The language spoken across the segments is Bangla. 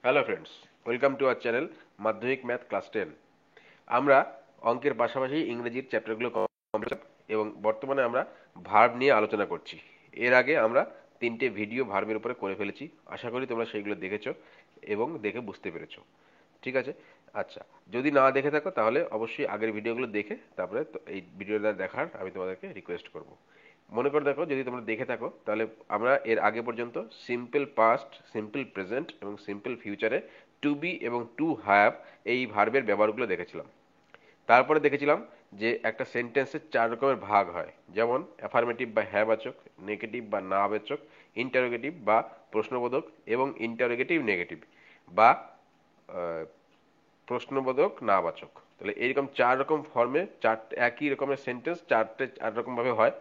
Hello friends, welcome to our channel মাধ্যমিক ম্যাথ ক্লাস 10। আমরা অঙ্কের পাশাপাশি ইংরেজির চ্যাপ্টারগুলো কমপ্লিট এবং বর্তমানে আমরা ভার্ব নিয়ে আলোচনা করছি। এর আগে আমরা 3টে ভিডিও ভার্বের উপরে করে ফেলেছি। আশা করি তোমরা সেইগুলো দেখেছো এবং দেখে বুঝতে পেরেছো। ঠিক আছে? আচ্ছা, যদি না দেখে থাকো তাহলে অবশ্যই আগের ভিডিওগুলো দেখে তারপরে এই ভিডিওটা দেখার আমি তোমাদেরকে রিকোয়েস্ট করব। মনে করে দেখো, যদি তোমরা দেখে থাকো তাহলে আমরা এর আগে পর্যন্ত সিম্পল পাস্ট, সিম্পল প্রেজেন্ট এবং সিম্পল ফিউচারে টু বি এবং টু হ্যাভ এই ভার্বের ব্যবহারগুলো দেখেছিলাম। তারপরে দেখেছিলাম যে একটা সেন্টেন্সের 4 রকমের ভাগ হয়, যেমন অ্যাফার্মেটিভ বা হ্যাবাচক, নেগেটিভ বা নাবাচক, ইন্টারোগেটিভ বা প্রশ্নবোধক এবং ইন্টারোগেটিভ নেগেটিভ বা প্রশ্নবোধক নাবাচক। তাহলে এইরকম 4 রকম ফর্মে একই রকমের সেন্টেন্স 4 রকম ভাবে হয়,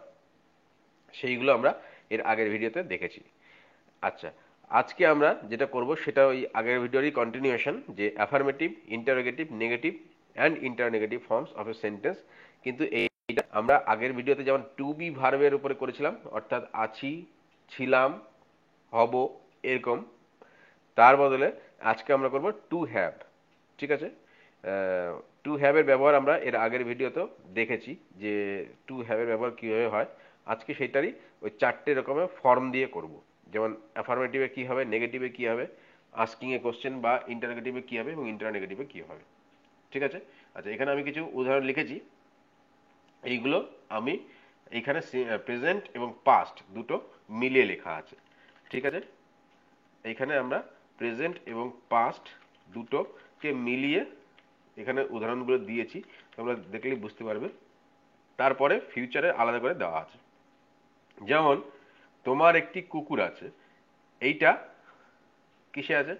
সেইগুলো আমরা এর আগের ভিডিওতে দেখেছি। আচ্ছা, আজকে আমরা যেটা করব সেটা ওই আগের ভিডিওরই কন্টিনিউয়েশন, যে affirmative, interrogative, negative and internegative forms of a sentence. কিন্তু এইটা আমরা আগের ভিডিওতে যেমন টু বি ভার্বের উপরে করেছিলাম, অর্থাৎ আছি, ছিলাম, হব, এরকম, তার বদলে আজকে আমরা করব টু হ্যাভ। ঠিক আছে? টু হ্যাভের ব্যবহার আমরা এর আগের ভিডিওতেও দেখেছি যে টু হ্যাভের ব্যবহার কীভাবে হয়। আজকে সেইটারই ওই 4টে রকমের ফর্ম দিয়ে করব। যেমন অ্যাফার্মেটিভে কী হবে, নেগেটিভে কী হবে, আস্কিং এ কোশ্চেন বা ইন্টারোগেটিভে কী হবে এবং ইন্টারনেগেটিভে কী হবে। ঠিক আছে? আচ্ছা, এখানে আমি কিছু উদাহরণ লিখেছি। এইগুলো আমি এখানে প্রেজেন্ট এবং পাস্ট দুটো মিলিয়ে লেখা আছে। ঠিক আছে? এইখানে আমরা প্রেজেন্ট এবং পাস্ট দুটোকে মিলিয়ে এখানে উদাহরণগুলো দিয়েছি, তোমরা দেখলেই বুঝতে পারবে। তারপরে ফিউচারে আলাদা করে দেওয়া আছে। যেমন তোমার একটি কুকুর আছে, এইটা কিসে আছে?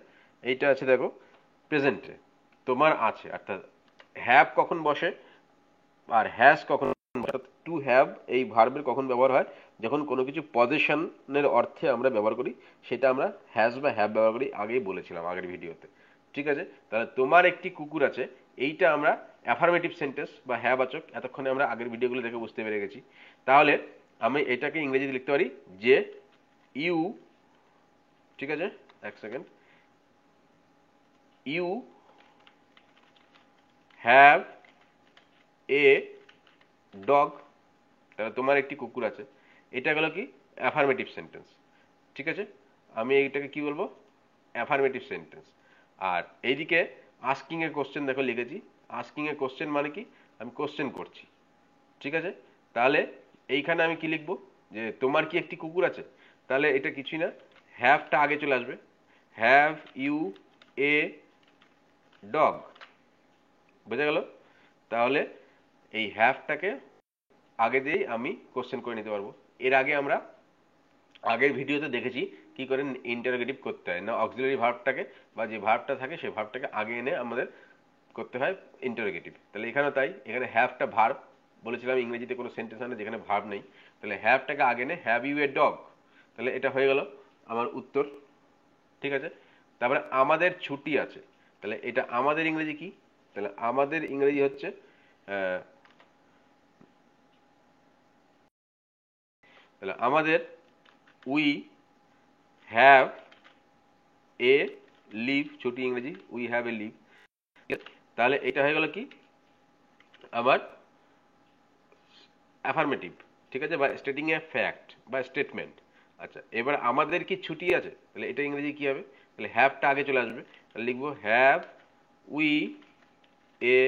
এইটা আছে দেখো প্রেজেন্টে, তোমার আছে। অর্থাৎ হ্যাভ কখন বসে আর হ্যাজ কখন, টু হ্যাভ এই ভার্বের কখন ব্যবহার হয়? যখন কোনো কিছু পজিশনের অর্থে আমরা ব্যবহার করি, সেটা আমরা হ্যাজ বা হ্যাভ ব্যবহার করি, আগেই বলেছিলাম আগের ভিডিওতে। ঠিক আছে? তাহলে তোমার একটি কুকুর আছে, এইটা আমরা অ্যাফার্মেটিভ সেন্টেন্স বা হ্যাঁ বাচক, এতক্ষণে আমরা আগের ভিডিওগুলো দেখে বুঝতে পেরে গেছি। তাহলে আমি এটাকে ইংরেজিতে লিখতে পারি যে ইউ, ঠিক আছে, এক second, you have a dog. তাহলে তোমার একটি কুকুর আছে, এটা গেল কি অ্যাফার্মেটিভ সেন্টেন্স। ঠিক আছে? আমি এইটাকে কি বলবো? Affirmative sentence. আর এইদিকে আস্কিং এর কোশ্চেন দেখো লিখেছি। আস্কিং এর কোশ্চেন মানে কি? আমি কোশ্চেন করছি। ঠিক আছে? তাহলে এইখানে আমি কি লিখবো? যে তোমার কি একটি কুকুর আছে? তাহলে এটা কিছুই না, হ্যাভটা আগে চলে আসবে। Have you a dog. বোঝা গেল? তাহলে এই হ্যাভটাকে আগে দিয়েই আমি কোশ্চেন করে নিতে পারবো। এর আগে আমরা আগের ভিডিওতে দেখেছি কি করে ইন্টারোগেটিভ করতে হয়, না অক্সিলারি ভার্বটাকে বা যে ভার্বটা থাকে সেই ভার্বটাকে আগে এনে আমাদের করতে হয় ইন্টারোগেটিভ। তাহলে এখানেও তাই, এখানে হ্যাভটা ভার্ব বলেছিলাম, ইংরেজিতে কোনো সেন্টেন্স আনে যেখানে ভার্ব নেই। তাহলে হ্যাভটাকে আগে এনে হ্যাভ ইউ এ ডগ। তাহলে এটা হয়ে গেল আমার উত্তর। ঠিক আছে? তারপরে আমাদের ছুটি আছে, তাহলে এটা আমাদের ইংরেজি কি? তাহলে আমাদের ইংরেজি হচ্ছে তাহলে আমাদের উই হ্যাভ এ লিভ। ছুটি ইংরেজি উই হ্যাভ এ লিভ। তাহলে এটা হয়ে গেল কি আমার অ্যাফার্মেটিভ। ঠিক আছে? বা স্টেটিং এ ফ্যাক্ট বা স্টেটমেন্ট। আচ্ছা, এবার আমাদের কি ছুটি আছে? তাহলে এটা ইংরেজি কি হবে? তাহলে হ্যাভটা আগে চলে আসবে, তাহলে লিখবো হ্যাভ উই এ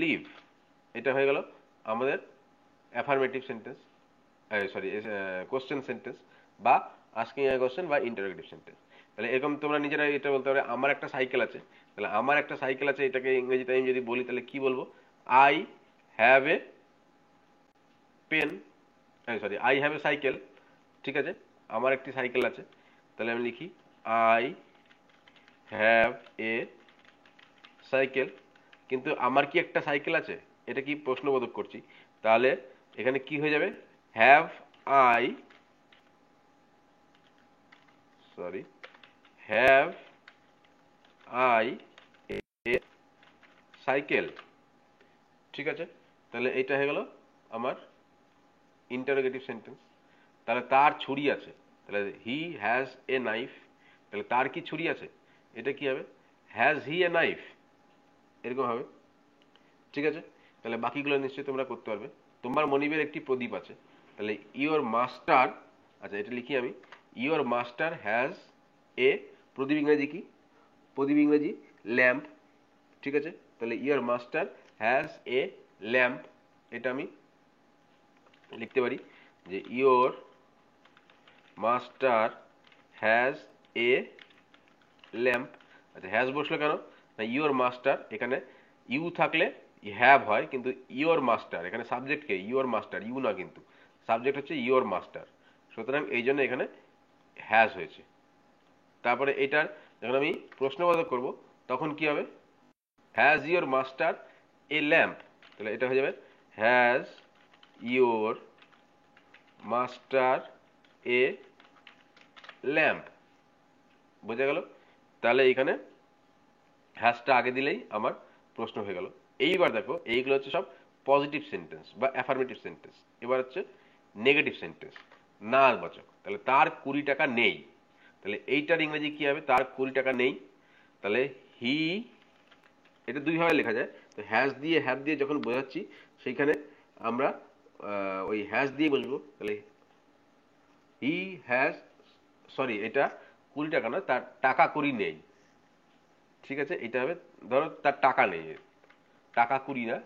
লিভ। এটা হয়ে গেল আমাদের affirmative sentence, sorry question sentence বা আস্কিং এ কোশ্চেন বা ইন্টারোগেটিভ সেন্টেন্স। তাহলে এরকম তোমরা নিজেরা এটা বলতে পারো আমার একটা সাইকেল আছে। তাহলে আমার একটা সাইকেল আছে, এটাকে ইংরেজিতে আমি যদি বলি তাহলে কি বলবো? I have a pen, sorry I have a cycle. ঠিক আছে? আমার একটি সাইকেল আছে, তাহলে আমি লিখি আই হ্যাভ এ সাইকেল। কিন্তু আমার কি একটা সাইকেল আছে? এটা কি প্রশ্নবোধক করছি। তাহলে এখানে কি হয়ে যাবে? Have I, sorry, have I A cycle. ঠিক আছে? তাহলে এইটা হয়ে গেল আমার ইন্টারোগেটিভ সেন্টেন্স। তাহলে তার ছুরি আছে, তাহলে হি হ্যাজ এ নাইফ। তাহলে তার কি ছুরি আছে, এটা কি হবে হ্যাজ হি এ নাইফ, এরকম হবে। ঠিক আছে, তাহলে বাকিগুলো নিশ্চয়ই তোমরা করতে পারবে। তোমার মনিবের একটি প্রদীপ আছে, তাহলে ইওর মাস্টার, আচ্ছা এটা লিখি আমি, ইওর মাস্টার হ্যাজ এ, প্রদীপ ইংরেজি কি, প্রদীপ ইংরেজি ল্যাম্প। ঠিক আছে, তাহলে your master has a lamp, এটা আমি লিখতে পারি যে your master has a lamp. আচ্ছা হ্যাজ বসলো কেন, না ইওর মাস্টার, এখানে ইউ থাকলে হ্যাভ হয়, কিন্তু ইওর মাস্টার এখানে সাবজেক্ট কে, ইওর মাস্টার, ইউ না, কিন্তু সাবজেক্ট হচ্ছে ইওর মাস্টার, সুতরাং এই জন্য এখানে হ্যাজ হয়েছে। তারপরে এটার যখন আমি প্রশ্নবোধক করব তখন কি হবে, has your master A lamp, তাহলে এটা হয়ে যাবে has your master A lamp. বোঝা গেল, তাহলে এখানে হ্যাশটা আগে দিলেই আমার প্রশ্ন হয়ে গেল। এইবার দেখো এইগুলো হচ্ছে সব পজিটিভ সেন্টেন্স বা অ্যাফার্মেটিভ সেন্টেন্স। এবার হচ্ছে নেগেটিভ সেন্টেন্স, নাবাচক। তাহলে তার 20 টাকা নেই, তাহলে এইটার ইংরেজি কি হবে, তার 20 টাকা নেই, তাহলে হি, এটা দুইভাবে লেখা যায়, তো হ্যাজ দিয়ে হ্যাভ দিয়ে যখন বোঝাচ্ছি সেইখানে আমরা ওই হ্যাজ দিয়ে বসবো, তাহলে হি হ্যাজ, সরি এটা 20 টাকা না, তার টাকা 20 নেই। ঠিক আছে, এটা হবে ধরো তার টাকা নেই, টাকা 20 না,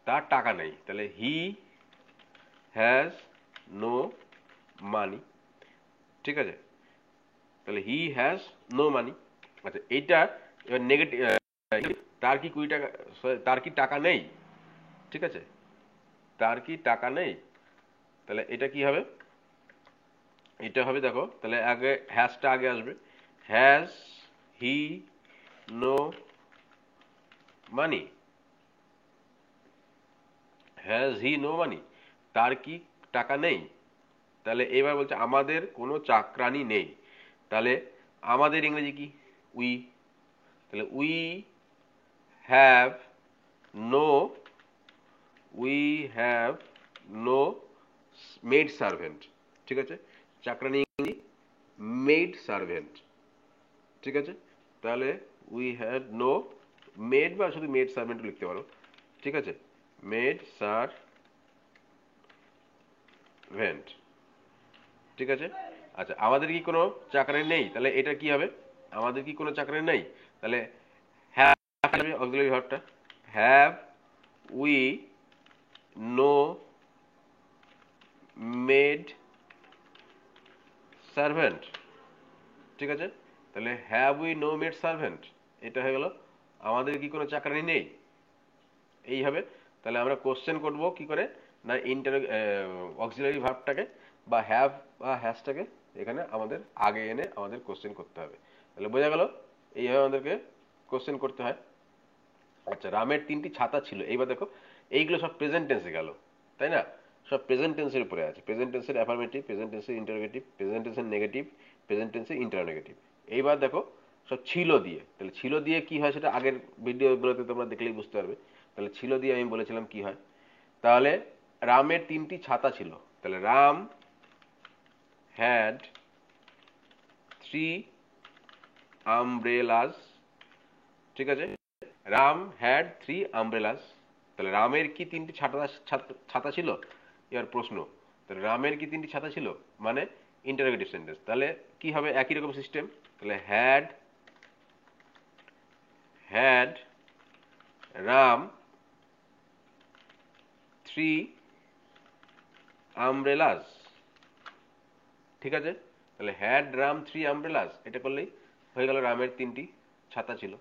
তার টাকা নেই, তাহলে হি হ্যাজ নো মানি। ঠিক আছে, তাহলে হি হ্যাজ নো মানি। আচ্ছা এইটা এবার নেগেটিভ, তার কি 20 টাকা, তার কি টাকা নেই, ঠিক আছে, তার কি টাকা নেই, তাহলে এটা কি হবে, এটা হবে দেখো, তাহলে আগে হ্যাজটা আগে আসবে, has he no money, has he no money, তার কি টাকা নেই। তাহলে এবার বলছে আমাদের কোনো চাকরানি নেই, তাহলে আমাদের ইংরেজি কি, উই, তাহলে we have no, we have no maid servant. ঠিক আছে, চাকরানি ইংরেজি মেড সার্ভেন্ট। ঠিক আছে, তাহলে উই হ্যাভ নো মেড, বা শুধু মেড সার্ভেন্ট লিখতে পারো। ঠিক আছে, মেড সার্ভেন্ট। ঠিক আছে, আচ্ছা আমাদের কি কোনো চাকরানি নেই, তাহলে এটা কি হবে, আমাদের কি কোনো চাকরানি নেই, তাহলে হ্যাভ অক্সিলারি ভার্বটা, have we no maid servant. ঠিক আছে, তাহলে have we no maid servant, এটা হয়ে গেল আমাদের কি কোনো চাকরানি নেই। এই হবে, তাহলে আমরা কোশ্চেন করব কি করে, না অক্সিলারি ভার্বটাকে বা হ্যাভ বা হ্যাজটাকে এখানে আমাদের আগে এনে আমাদের কোশ্চেন করতে হবে। তাহলে বোঝা গেল এইভাবে আমাদেরকে কোশ্চেন করতে হয়। আচ্ছা রামের 3টি ছাতা ছিল, এইবার দেখো এইগুলো সব প্রেজেন্ট টেন্সে গেল, তাই না, সব প্রেজেন্ট টেন্সের উপরে আছে, প্রেজেন্ট টেন্সের অ্যাফার্মেটিভ, প্রেজেন্ট টেন্সের ইন্টারোগেটিভ, প্রেজেন্ট টেন্সের নেগেটিভ, প্রেজেন্ট টেন্সের ইন্টারোগেটিভ। এইবার দেখো সব ছিল দিয়ে, তাহলে ছিল দিয়ে কি হয় সেটা আগের ভিডিওগুলোতে তোমরা দেখলেই বুঝতে পারবে। তাহলে ছিল দিয়ে আমি বলেছিলাম কি হয়, তাহলে রামের 3টি ছাতা ছিল, তাহলে রাম হ্যাড 3 আমব্রেলাস। ঠিক আছে, রাম হ্যাড 3 আমব্রেলাস, তাহলে রামের কি 3টি ছাতা ছাতা ছিল, এবার প্রশ্ন, তাহলে রামের কি 3টি ছাতা ছিল, মানে ইন্টারোগেটিভ সেন্টেন্স, তাহলে কি হবে একই রকম সিস্টেম, তাহলে হ্যাড হ্যাড রাম 3 আমব্রেলাস। ঠিক আছে, তাহলে হ্যাড রাম 3 আমব্রেলাস, এটা করলেই হয়ে গেল রামের 3টি ছাতা ছিল।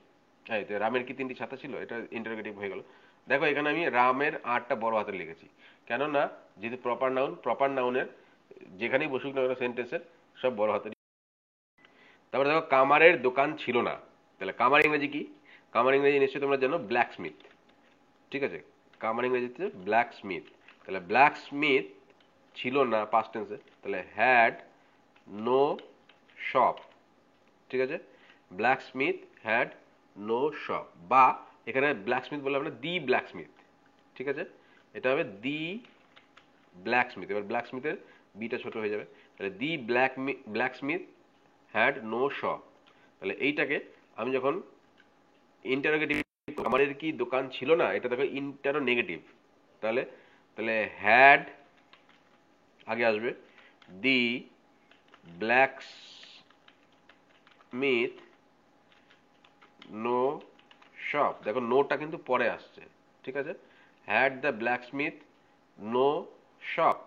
হ্যাঁ, রামের কি 3টি ছাতা ছিল, এটা ইন্টারোগেটিভ হয়ে গেল। দেখো এখানে আমি রামের আরটা বড় হাতে লিখেছি, কেননা যেহেতু প্রপার নাউন, প্রপার নাউনের যেখানেই বসুক না কেন সেন্টেন্সের সব বড় হাতে। তারপরে দেখো কামারের দোকান ছিল না, তাহলে কামার ইংরেজি কি, কামার ইংরেজি নিশ্চয়ই তোমরা জানো ব্ল্যাক স্মিথ। ঠিক আছে, কামার ইংরেজিতে ব্ল্যাক স্মিথ, তাহলে ব্ল্যাক স্মিথ ছিল না পাস্ট টেন্সে, তাহলে হ্যাড নো শপ। ঠিক আছে, blacksmith had no shop, বা এখানে ব্ল্যাক স্মিথ বলে আমরা দি ব্ল্যাক স্মিথ। ঠিক আছে, এটা হবে দি ব্ল্যাক স্মিথ, এবার ব্ল্যাক স্মিথের বিটা ছোট হয়ে যাবে, তাহলে the blacksmith had no shop. তাহলে এইটাকে আমি যখন ইন্টারোগেটিভ, আমাদের কি দোকান ছিল না, এটা দেখো ইন্টারো নেগেটিভ। তাহলে তাহলে হ্যাড আগে আসবে, the blacksmith no shop. দেখো নোটা কিন্তু পরে আসছে, ঠিক আছে। Had the blacksmith no shop,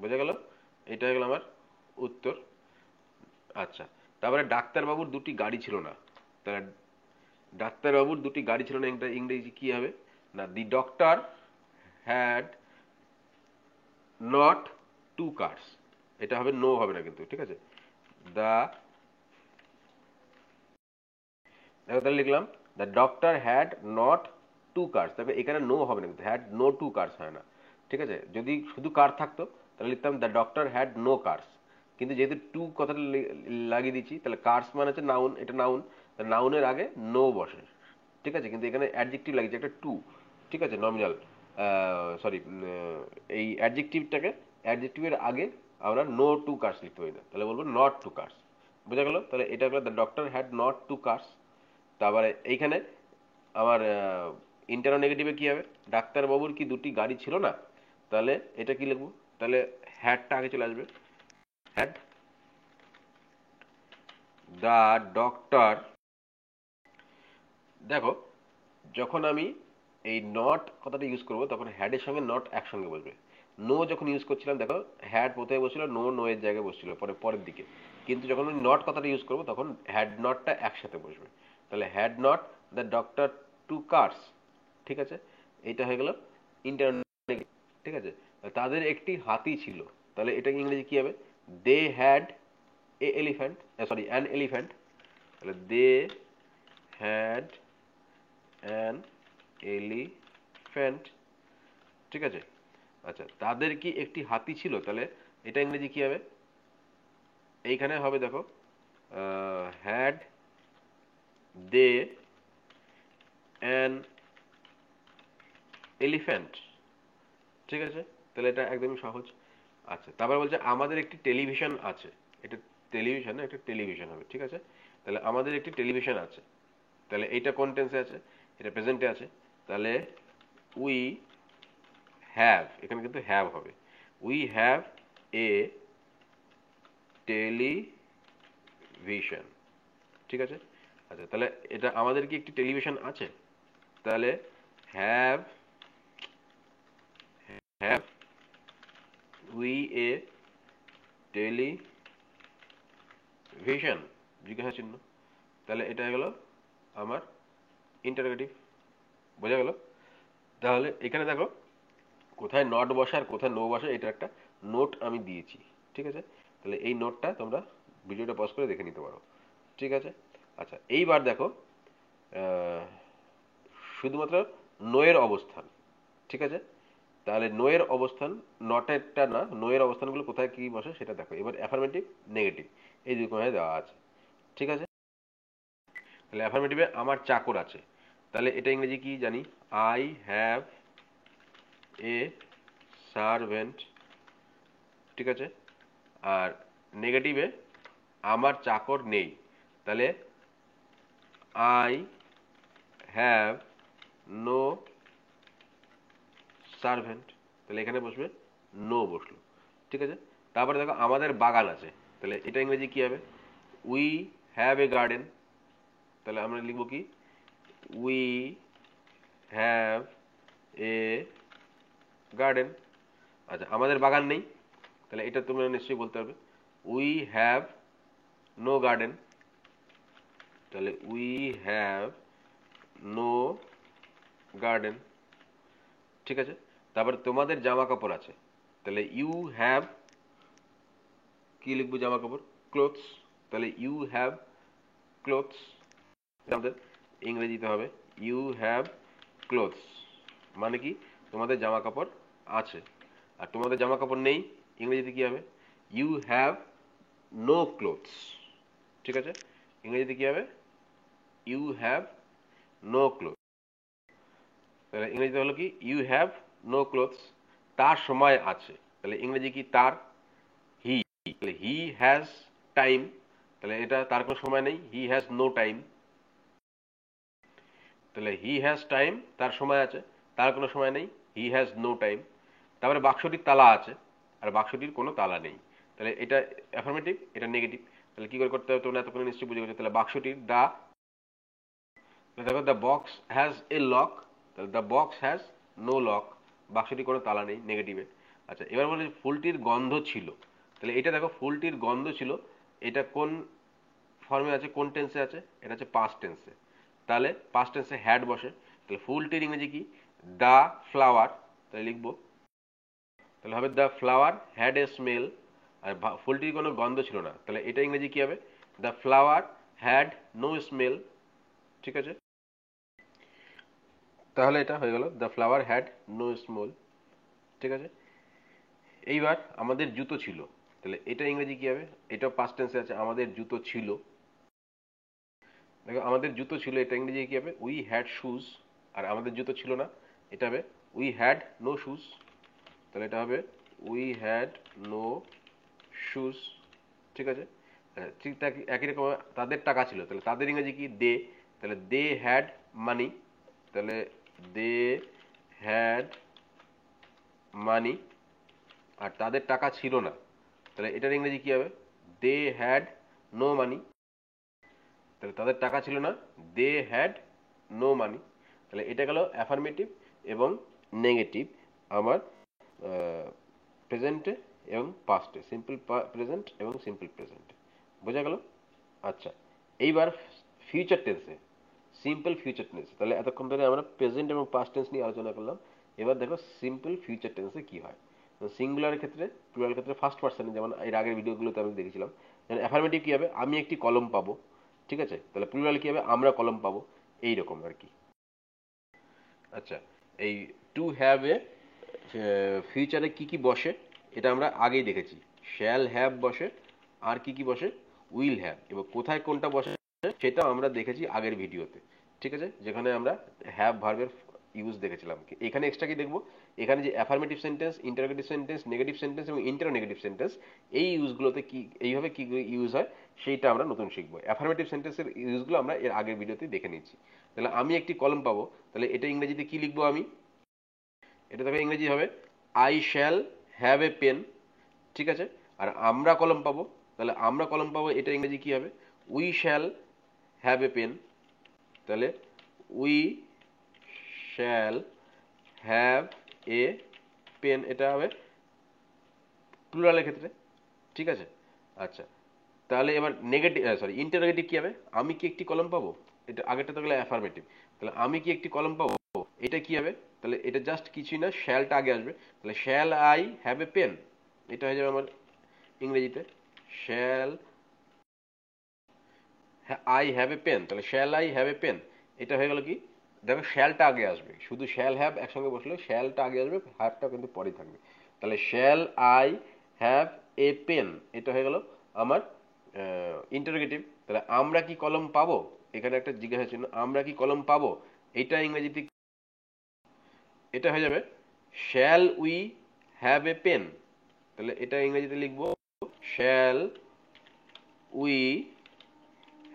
বোঝা গেল? এটা হয়ে গেল আমার উত্তর। আচ্ছা, তারপরে ডাক্তারবাবুর দুটি গাড়ি ছিল না। তাহলে ডাক্তারবাবুর দুটি গাড়ি ছিল না, ইংরেজি কি হবে না, the doctor had not two cars. এটা হবে নো, হবে না কিন্তু, ঠিক আছে। দা, দেখো তাহলে লিখলাম the doctor had not two cars. তবে এখানে নো হবে না কিন্তু, হ্যাড নো টু কার্স হয় না, ঠিক আছে। যদি শুধু কার থাকতো তাহলে লিখতাম the doctor had no cars. কিন্তু যেহেতু টু কথাটা লাগিয়ে দিচ্ছি, তাহলে কার্স মানে হচ্ছে নাউন, এটা নাউন, নাউনের আগে নো বসে, ঠিক আছে। কিন্তু এখানে অ্যাডজেক্টিভ লাগিয়েছে একটা টু, ঠিক আছে, নমিনাল, সরি, এই অ্যাডজেক্টিভটাকে, অ্যাডজেক্টিভের আগে আমরা নো টু কার্স লিখতে পারি না, তাহলে বলবো নট টু কার্স, বোঝা গেল? তাহলে এটা হলো the doctor had not two cars. তারপরে এইখানে আমার ইন্টারো নেগেটিভে কি হবে, ডাক্তারবাবুর কি দুটি গাড়ি ছিল না, তাহলে এটা কি লিখবো, তাহলে হ্যাডটা আগে চলে আসবে। হ্যাড দ্য ডক্টর, দেখো যখন আমি এই নট কথাটা ইউজ করবো তখন হ্যাডের সঙ্গে নট একসঙ্গে বসবে। নো যখন ইউজ করছিলাম দেখো হ্যাড প্রথমে বসছিল, নো নো এর জায়গায় বসছিল পরের দিকে। কিন্তু যখন আমি নট কথাটা ইউজ করবো তখন হ্যাড নটটা একসাথে বসবে। তাহলে had not the doctor two cars, ঠিক আছে। এটা হয়ে গেল ইন্টারনেট, ঠিক আছে। তাদের একটি হাতি ছিল, তাহলে এটা ইংরেজি কি হবে, they had a elephant, sorry an elephant. তাহলে দে হ্যাড অ্যান এলিফ্যান্ট, ঠিক আছে। আচ্ছা, তাদের কি একটি হাতি ছিল, তাহলে এটা ইংরেজি কি হবে, এইখানে হবে দেখো হ্যাড দে অ্যান এলিফ্যান্ট, ঠিক আছে। তাহলে এটা একদমই সহজ। আচ্ছা, তারপর বলছে আমাদের একটি টেলিভিশন আছে। এটা টেলিভিশন, একটা টেলিভিশন হবে, ঠিক আছে। তাহলে আমাদের একটি টেলিভিশন আছে, তাহলে এইটা কোন টেন্সে আছে, এটা প্রেজেন্টে আছে। তাহলে উই হ্যাভ, এখানে কিন্তু হ্যাভ হবে, উই হ্যাভ এ টেলিভিশন, ঠিক আছে। আচ্ছা, তাহলে এটা আমাদের কি একটি টেলিভিশন আছে, তাহলে have have we A television, জিজ্ঞাসা চিহ্ন। তাহলে এটা হয়ে গেল আমার ইন্টারোগেটিভ, বোঝা গেল? তাহলে এখানে দেখো কোথায় নট বসে আর কোথায় নো বসে, এটা একটা নোট আমি দিয়েছি, ঠিক আছে। তাহলে এই নোটটা তোমরা ভিডিওটা পজ করে দেখে নিতে পারো, ঠিক আছে। আচ্ছা, এইবার দেখো শুধুমাত্র নোয়ের অবস্থান, ঠিক আছে। তাহলে নোয়ের অবস্থান, নটেরটা না, নোয়ের অবস্থানগুলো কোথায় কি বসে সেটা দেখো। এবার অ্যাফার্মেটিভ নেগেটিভ এই দুই কোণায় দেওয়া আছে, ঠিক আছে। তাহলে অ্যাফার্মেটিভে আমার চাকর আছে, তাহলে এটা ইংরেজি কি জানি, আই হ্যাভ এ সার্ভেন্ট, ঠিক আছে। আর নেগেটিভে আমার চাকর নেই, তাহলে আই হ্যাভ নো সার্ভেন্ট, তাহলে এখানে বসবে নো বসলো, ঠিক আছে। তারপরে দেখো আমাদের বাগান আছে, তাহলে এটা ইংরেজি কি হবে, উই হ্যাভ এ গার্ডেন, তাহলে আমরা লিখবো কি, উই হ্যাভ এ গার্ডেন। আচ্ছা, আমাদের বাগান নেই, তাহলে এটা তোমরা নিশ্চয়ই বলতে পারবে, উই হ্যাভ নো গার্ডেন, তাহলে উই হ্যাভ নো গার্ডেন, ঠিক আছে। তারপরে তোমাদের জামা কাপড় আছে, তাহলে ইউ হ্যাভ, কি লিখবো জামা কাপড়, ক্লোথস, তাহলে ইউ হ্যাভ ক্লোথস, আমাদের ইংরেজিতে হবে ইউ হ্যাভ ক্লোথস, মানে কি তোমাদের জামা কাপড় আছে। আর তোমাদের জামা কাপড় নেই, ইংরেজিতে কি হবে, ইউ হ্যাভ নো ক্লোথস, ঠিক আছে। ইংরেজিতে কি হবে, ইউ হ্যাভ নো ক্লোথস, তাহলে ইংরেজিতে হলো কি, ইউ হ্যাভ নো ক্লোথস। তার সময় আছে, তাহলে ইংরেজি কি, তার, হি, তাহলে হি হ্যাজ টাইম, তাহলে এটা তার কোনো সময় নেই, হি হ্যাজ নো টাইম। তাহলে হি হ্যাজ টাইম, তার সময় আছে, তার কোনো সময় নেই, হি হ্যাজ নো টাইম। তারপরে বাক্সটির তালা আছে, আর বাক্সটির কোনো তালা নেই। তাহলে এটা অ্যাফার্মেটিভ, এটা নেগেটিভ। তাহলে কি করে করতে হবে তোমরা এতক্ষণ নিশ্চয়ই বুঝে গেছো। তাহলে বাক্সটির দেখো the box has a lock, তাহলে the box has no lock, বাক্সটির কোনো তালা নেই, নেগেটিভে। আচ্ছা, এবার বলে ফুলটির গন্ধ ছিল। তাহলে এটা দেখো ফুলটির গন্ধ ছিল, এটা কোন ফর্মে আছে, কোন টেন্সে আছে, এটা হচ্ছে পাস্ট টেন্সে। তাহলে পাস্ট টেন্সে হ্যাড বসে। তাহলে ফুলটির ইংরেজি কি, দ্য ফ্লাওয়ার। তাহলে লিখবো, তাহলে হবে the flower had a smell. আর ফুলটির কোনো গন্ধ ছিল না, তাহলে এটা ইংরেজি কি হবে, the flower had no smell. ঠিক আছে, তাহলে এটা হয়ে গেল the flower had no smell. ঠিক আছে, এইবার আমাদের জুতো ছিল। তাহলে এটা ইংরেজি কি হবে, এটাও পাস্ট টেন্সে আছে, আমাদের জুতো ছিল। দেখো আমাদের জুতো ছিল, এটা ইংরেজি কি হবে, উই হ্যাড শুজ। আর আমাদের জুতো ছিল না, এটা হবে উই হ্যাড নো শুজ। তাহলে এটা হবে উই হ্যাড নো শুজ। ঠিক আছে, ঠিক একই রকম তাদের টাকা ছিল, তাহলে তাদের ইংরেজি কি, দে। তাহলে দে হ্যাড মানি। তাহলে দে হ্যাড মানি। আর তাদের টাকা ছিল না, তাহলে এটার ইংরেজি কি হবে, দে হ্যাড নো মানি। তাহলে তাদের টাকা ছিল না, দে হ্যাড নো মানি। তাহলে এটা গেল অ্যাফার্মেটিভ এবং নেগেটিভ আমার প্রেজেন্টে এবং পাস্টে, সিম্পল প্রেজেন্ট এবং সিম্পল প্রেজেন্ট। বোঝা গেল? আচ্ছা, এইবার ফিউচার টেন্সে, সিম্পল ফিউচার টেন্স। তাহলে এতক্ষণ ধরে আমরা প্রেজেন্ট এবং পাস্ট টেন্স নিয়ে আলোচনা করলাম। এবার দেখো সিম্পল ফিউচার টেন্সে কি হয়। সিঙ্গুলারের ক্ষেত্রে, প্লুরাল ক্ষেত্রে ফার্স্ট পার্সনে, যেমন এর আগের ভিডিওগুলোতে আমি দেখেছিলাম। যেমন অ্যাফার্মেটিভ কি হবে, আমি একটি কলম পাবো। ঠিক আছে, তাহলে প্লুরাল কি হবে, আমরা কলম পাবো। এইরকম আর কি। আচ্ছা, এই টু হ্যাভ এ ফিউচারে কি কি বসে এটা আমরা আগেই দেখেছি। শ্যাল হ্যাভ বসে, আর কি কি বসে, উইল হ্যাভ। এবার কোথায় কোনটা বসে সেটা আমরা দেখেছি আগের ভিডিওতে। ঠিক আছে, যেখানে আমরা হ্যাভ ভার্বের ইউজ দেখেছিলাম। এখানে এক্সট্রা কি দেখবো, এখানে যে affirmative sentence, interrogative sentence, negative sentence এবং ইন্টারোনেগেটিভ সেন্টেন্স, এই ইউজগুলোতে কি এইভাবে কি ইউজ হয় সেইটা আমরা নতুন শিখবো। অ্যাফার্মেটিভ সেন্টেন্সের ইউজগুলো আমরা এর আগের ভিডিওতে দেখে নিচ্ছি। তাহলে আমি একটি কলম পাবো, তাহলে এটা ইংরেজিতে কি লিখবো আমি, এটা দেখো ইংরেজি হবে I shall have a pen. ঠিক আছে, আর আমরা কলম পাবো, তাহলে আমরা কলম পাবো, এটা ইংরেজি কি হবে, we shall have a pen. তাহলে we shall have a pen, এটা হবে প্লুরালের ক্ষেত্রে। ঠিক আছে, আচ্ছা, তাহলে এবার নেগেটিভ ইন্টারোগেটিভ কি হবে, আমি কি একটি কলম পাবো, এটা আগেরটা তো গেলে অ্যাফার্মেটিভ। তাহলে আমি কি একটি কলম পাবো, এটা কি হবে, তাহলে এটা জাস্ট কিছুই না, শ্যালটা আগে আসবে। তাহলে shall I have a pen, এটা হয়ে যাবে আমার ইংরেজিতে shall I have a pen. তাহলে shall I have a pen, এটা হয়ে গেল কি, দেখো শ্যালটা আগে আসবে, শুধু শ্যাল হ্যাভ একসঙ্গে বসলে শ্যালটা আগে আসবে, হ্যাভটা কিন্তু পরে থাকবে। তাহলে shall I have a pen, এটা হয়ে গেল আমার ইন্টারোগেটিভ। তাহলে আমরা কি কলম পাবো, এখানে একটা জিজ্ঞাসা চিহ্ন, আমরা কি কলম পাবো, এটা ইংরেজিতে এটা হয়ে যাবে shall we have a pen. তাহলে এটা ইংরেজিতে লিখবো shall we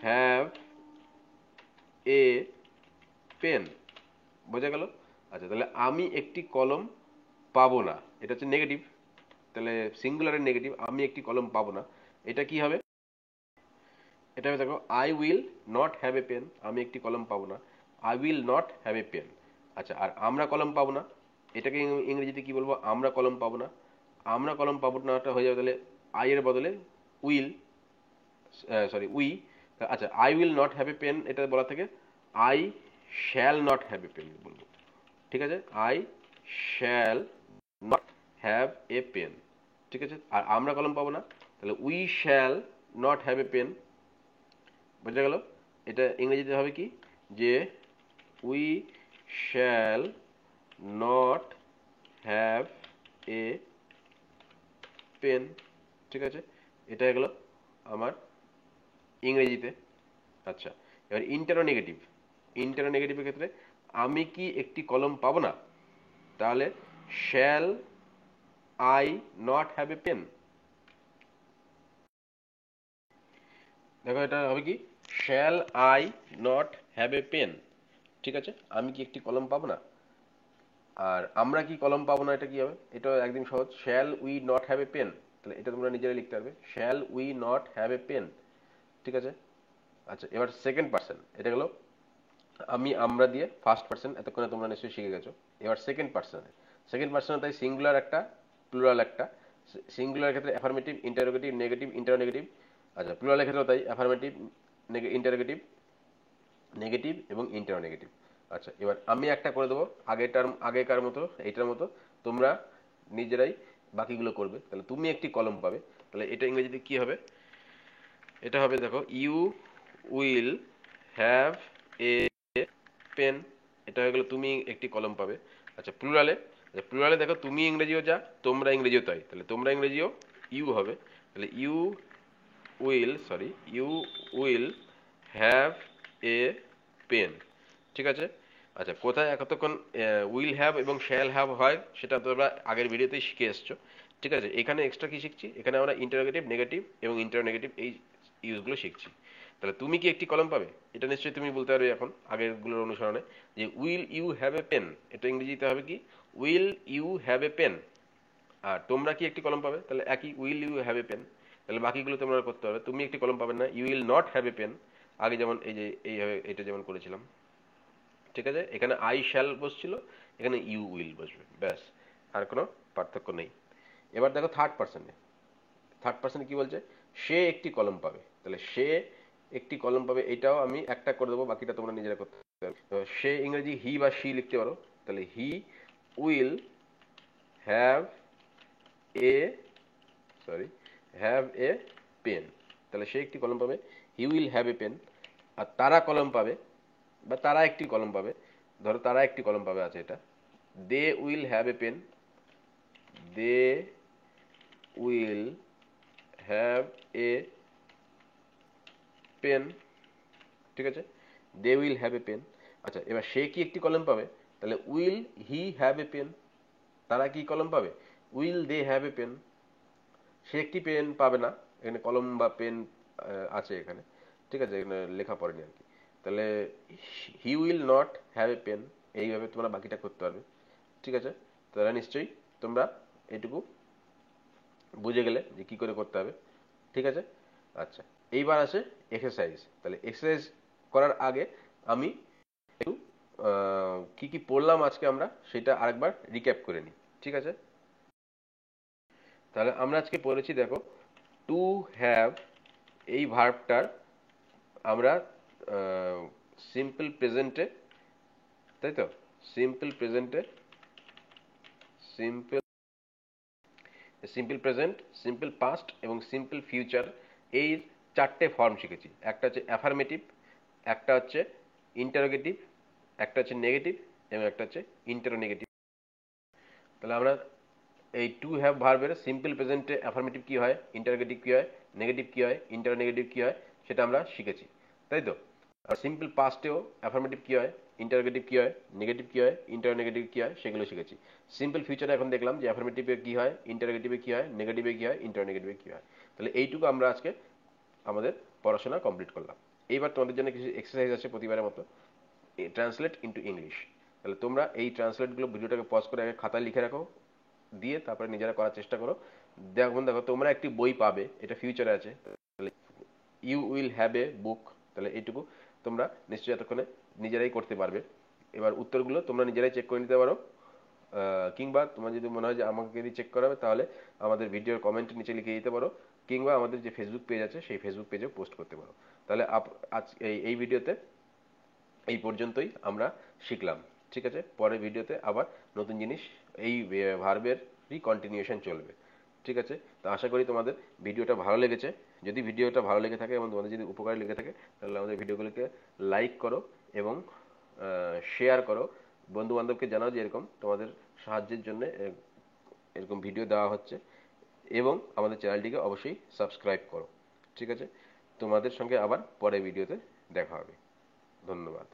have a pen. বোঝা গেল? আচ্ছা, তাহলে আমি একটি কলম পাবো না, এটা হচ্ছে নেগেটিভ। তাহলে সিঙ্গুলারের নেগেটিভ, আমি একটি কলম পাবো না, এটা কি হবে, এটা হবে দেখো I will not have a pen, আমি একটি কলম পাবো না, I will not have a pen. আচ্ছা, আর আমরা কলম পাবো না, এটাকে ইংরেজিতে কি বলবো, আমরা কলম পাবো না। আমরা কলম পাবো নাটা হয়ে যাবে তাহলে আই এর বদলে উইল, উই। আচ্ছা, I will not have a pen, এটা বলা থেকে I shall not have a pen বলবো। ঠিক আছে, I shall not have a pen. ঠিক আছে, আর আমরা কলম পাবো না, তাহলে we shall not have a pen. বোঝা গেল? এটা ইংরেজিতে হবে কি, যে we shall not have a pen. ঠিক আছে, এটা হয়ে গেল আমার ইংরেজিতে। আচ্ছা, এবার ইন্টারোনেগেটিভ, ইন্টারোনেগেটিভের ক্ষেত্রে আমি কি একটি কলম পাবো না, তাহলে shall I not have a pen. দেখো এটা হবে কি, shall I not have a pen. ঠিক আছে, আমি কি একটি কলম পাবো না? আর আমরা কি কলম পাবো না, এটা কি হবে? এটা একদম সহজ, shall we not have a pen. তাহলে এটা তোমরা নিজেরাই লিখতে পারবে, shall we not have a pen. ঠিক আছে। আচ্ছা, এবার সেকেন্ড পার্সন, এটা গেলো আমি আমরা দিয়ে ফার্স্ট পার্সন, এতক্ষণে তোমরা নিশ্চয়ই শিখে গেছো। এবার সেকেন্ড পার্সনে তাই সিঙ্গুলার একটা, প্লুরাল একটা। সিঙ্গুলার ক্ষেত্রে অ্যাফার্মেটিভ, ইন্টারোগেটিভ, নেগেটিভ, ইন্টারোনেগেটিভ। আচ্ছা, প্লুরালের ক্ষেত্রেও তাই, অ্যাফার্মেটিভ, ইন্টারোগেটিভ, নেগেটিভ এবং ইন্টারোনেগেটিভ। আচ্ছা, এবার আমি একটা করে দেবো আগেকার মতো, এইটার মতো তোমরা নিজেরাই বাকিগুলো করবে। তাহলে তুমি একটি কলম পাবে। তাহলে এটা ইংরেজিতে কি হবে? এটা হবে, দেখো, you will have a pen. এটা হয়ে গেল তুমি একটি কলম পাবে। আচ্ছা, প্লুরালে দেখো, তুমি ইংরেজিও যা, তোমরা ইংরেজিও তাই। তাহলে তোমরা ইংরেজিও ইউ হবে। তাহলে you will have a pen. ঠিক আছে। আচ্ছা, কোথায় এতক্ষণ উইল হ্যাভ এবং শ্যাল হ্যাভ হয় সেটা তোমরা আগের ভিডিওতেই শিখে এসছো। ঠিক আছে, এখানে এক্সট্রা কি শিখছি, এখানে আমরা ইন্টারোগেটিভ, নেগেটিভ এবং ইন্টারোনেগেটিভ এই ইউজগুলো শিখছি। তাহলে তুমি কি একটি কলম পাবে, এটা নিশ্চয়ই তুমি বলতে পারবে এখন আগেরগুলোর অনুসরণে, যে will you have a pen. এটা ইংরেজিতে হবে কি, will you have a pen. আর তোমরা কি একটি কলম পাবে, তাহলে একই, will you have a pen. তাহলে বাকিগুলো তোমরা করতে হবে। তুমি একটি কলম পাবে না, you will not have a pen. আগে যেমন এই যে এইভাবে এটা যেমন করেছিলাম। ঠিক আছে, এখানে আই শ্যাল বসছিল, এখানে ইউ উইল বসবে, ব্যাস। আর কোনো পার্থক্য নেই। এবার দেখো থার্ড পার্সনে কি বলছে, সে একটি কলম পাবে। তাহলে সে একটি কলম পাবে, এটাও আমি একটা করে দেবো, বাকিটা তোমরা নিজেরা করতে পারবে। তো সে ইংরেজি হি বা শি লিখতে পারো। তাহলে he will have a sorry have a pen. তাহলে সে একটি কলম পাবে, he will have a pen. আর তারা কলম পাবে, বা তারা একটি কলম পাবে। ধরো তারা একটি কলম পাবে, আছে এটা, they will have a pen. They will have a pen. ঠিক আছে, they will have a pen. আচ্ছা, এবার সে কি একটি কলম পাবে, তাহলে will he have a pen. তারা কি কলম পাবে, will they have a pen. সে একটি পেন পাবে না, এখানে কলম বা পেন আছে এখানে। ঠিক আছে, এখানে লেখা পড়েনি আর কি। তাহলে he will not have a pen. এইভাবে তোমরা বাকিটা করতে পারবে। ঠিক আছে, তাহলে নিশ্চয়ই তোমরা এটুকু বুঝে গেলে যে কি করে করতে হবে। ঠিক আছে। আচ্ছা, এইবার আসে এক্সারসাইজ। তাহলে এক্সারসাইজ করার আগে আমি একটু কি কি পড়লাম আজকে আমরা সেটা আরেকবার রিক্যাপ করে নিই। ঠিক আছে, তাহলে আমরা আজকে পড়েছি, দেখো, টু হ্যাভ এই ভার্বটার আমরা সিম্পল প্রেজেন্টে, তাই তো, সিম্পল প্রেজেন্টে, simple simple present, simple past এবং সিম্পল ফিউচার, এই চারটে ফর্ম শিখেছি। একটা হচ্ছে অ্যাফার্মেটিভ, একটা হচ্ছে ইন্টারোগেটিভ, একটা হচ্ছে নেগেটিভ এবং একটা হচ্ছে ইন্টারোনেগেটিভ। তাহলে আমরা এই টু হ্যাভ ভার্বের সিম্পল প্রেজেন্টে অ্যাফার্মেটিভ কী হয়, ইন্টারোগেটিভ কী হয়, নেগেটিভ কী হয়, ইন্টারোনেগেটিভ কী হয়, সেটা আমরা শিখেছি, তাই তো। আর সিম্পল পাস্টেও অ্যাফার্মেটিভ কী হয়, ইন্টারোগেটিভ কী হয়, নেগেটিভ কী হয়, ইন্টারোনেগেটিভ কী হয়, সেগুলো শিখেছি। সিম্পল ফিউচারে এখন দেখলাম যে অ্যাফার্মেটিভে কী হয়, ইন্টারোগেটিভে কী হয়, নেগেটিভে কী হয়, ইন্টারোনেগেটিভে কী হয়। তাহলে এইটুকু আমরা আজকে আমাদের পড়াশোনা কমপ্লিট করলাম। এইবার তোমাদের জন্য কিছু এক্সারসাইজ আছে প্রতিবারের মতো, ট্রান্সলেট ইন্টু ইংলিশ। তাহলে তোমরা এই ট্রান্সলেটগুলো ভিডিওটাকে পজ করে আগে খাতায় লিখে রাখো, দিয়ে তারপরে নিজেরা করার চেষ্টা করো। দেখো তোমরা একটি বই পাবে, এটা ফিউচারে আছে। তাহলে ইউ উইল হ্যাভ এ বুক। তাহলে এইটুকু তোমরা নিশ্চয়ই এতক্ষণে নিজেরাই করতে পারবে। এবার উত্তরগুলো তোমরা নিজেরাই চেক করে নিতে পারো, কিংবা তোমার যদি মনে হয় যে আমাকে যদি চেক করাবে, তাহলে আমাদের ভিডিওর কমেন্ট নিচে লিখে দিতে পারো, কিংবা আমাদের যে ফেসবুক পেজ আছে সেই ফেসবুক পেজেও পোস্ট করতে পারো। তাহলে আজ এই ভিডিওতে এই পর্যন্তই আমরা শিখলাম। ঠিক আছে, পরের ভিডিওতে আবার নতুন জিনিস, এই ভার্বেরই কন্টিনিউশন চলবে। ঠিক আছে, তো আশা করি তোমাদের ভিডিওটা ভালো লেগেছে। যদি ভিডিওটা ভালো লেগে থাকে এবং তোমাদের যদি উপকারী লেগে থাকে, তাহলে আমাদের ভিডিওগুলোকে লাইক করো এবং শেয়ার করো। বন্ধু বান্ধবকে জানাও যে এরকম তোমাদের সাহায্যের জন্য এরকম ভিডিও দেওয়া হচ্ছে, এবং আমাদের চ্যানেলটিকে অবশ্যই সাবস্ক্রাইব করো। ঠিক আছে, তোমাদের সঙ্গে আবার পরের ভিডিওতে দেখা হবে। ধন্যবাদ।